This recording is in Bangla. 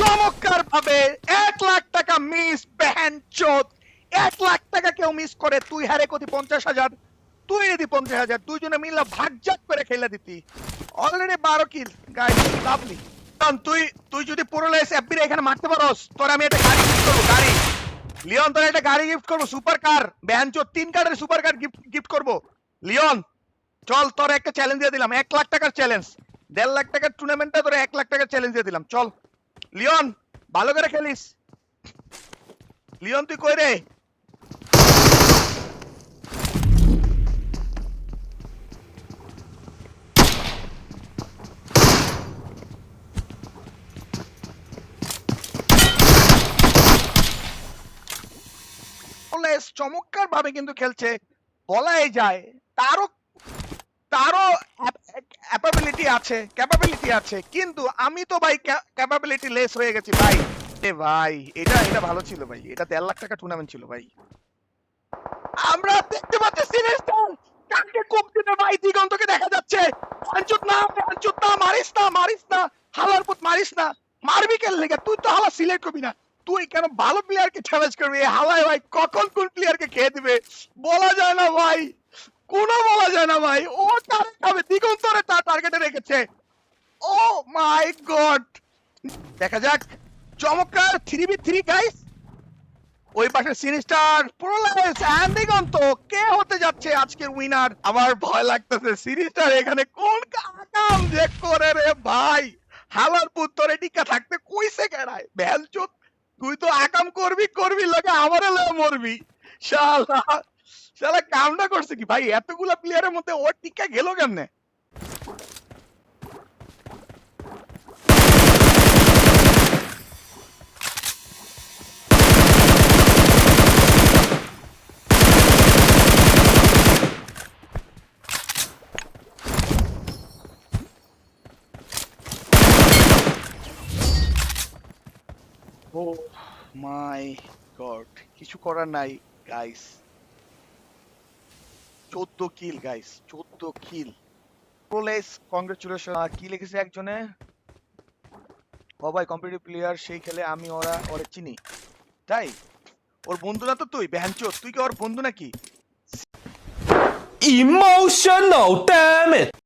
চমৎকার ভাবে 1,00,000 টাকা মিস বেহেনচোদ। 1,00,000 টাকা কেউ মিস করে, তুই হারে কতি 50,000, তুই নিতি 50,000, দুইজনে মিলে ভাগজাক করে খেলা দিতি। অলরেডি 12 কিল গাইস, লাভলি। তুই তুই যদি পুরো লেস এফবি এখানে মারতে পারোস, তোর আমি একটা গাড়ি গিফট করব। গাড়ি লিওন, তোর একটা গাড়ি গিফট করব, সুপার কার বেহেনচোদ, 3 কার্ডের সুপার কার গিফট করব। লিওন চল, তোর একটা চ্যালেঞ্জ দিয়ে দিলাম, 1,00,000 টাকার চ্যালেঞ্জ। 1.5 লাখ টাকার টুর্নামেন্টে তোর 1,00,000 টাকার চ্যালেঞ্জ দিয়ে দিলাম। চল লিওন, ভালো করে খেলিস। লিওন তুই কই রে? চমৎকার ভাবে কিন্তু খেলছে, বলাই যায় তারও তারও ক্যাপাবিলিটি আছে, কিন্তু আমি তো ভাই ক্যাপাবিলিটি লেস হয়ে গেছি ভাই। এ ভাই, এটা এটা ভালো ছিল ভাই, এটা 1.5 লাখ টাকা টুর্নামেন্ট ছিল ভাই। আমরা দেখতে পাচ্ছি সিরিজটা কাকে কোপ দিবে ভাই, দিগন্তকে দেখা যাচ্ছে। পাঞ্চুত না, মারিস না, হালার পুত মারিস না। মারবি কেন লেগে? তুই তো হালা সিলেক্ট করবি না, তুই কেন ভালো প্লেয়ারকে চ্যালেঞ্জ করবি? এই হালায় ভাই কখন কোন প্লেয়ারকে খেয়ে দিবে বলা যায় না ভাই, কোনো বলা যায় না ভাই। ও টার্গেট হবে, দিগন্তরে তার টার্গেটে রেখেছে। ও মাই গড, দেখা যাক। চমৎকার 3v3 গাইস। ওই পাশে সিনিস্টার, প্রোলাইস এন্ড দিগন্ত, কে হতে যাচ্ছে আজকের উইনার? আমার ভয় লাগতেছে সিনিস্টার এখানে কোন কাম যে করে রে ভাই। হালার পুত্তরে টিকা থাকতে কইছে কেনায় বেলচুত। তুই তো আকাম করবি লাগে আমারে লয়ে মরবি। শালা শালা কামটা করছে কি ভাই? এতগুলা প্লেয়ারের মধ্যে ওর টিকা গেল কেমনে? ও মাই গড, কিছু করার নাই গাইস। 14 কিল গাইস, 14 কিল। প্রোলেস কংগ্রেচুলেশন। কি লিখেছে একজনে? ও ভাই কম্পিটিটিভ প্লেয়ার, সেই খেলে আমি ওরে চিনি। তাই ওর বন্ধু না তো তুই বেহানচোদ? তুই কি ওর বন্ধু নাকি? Emotional, damn it!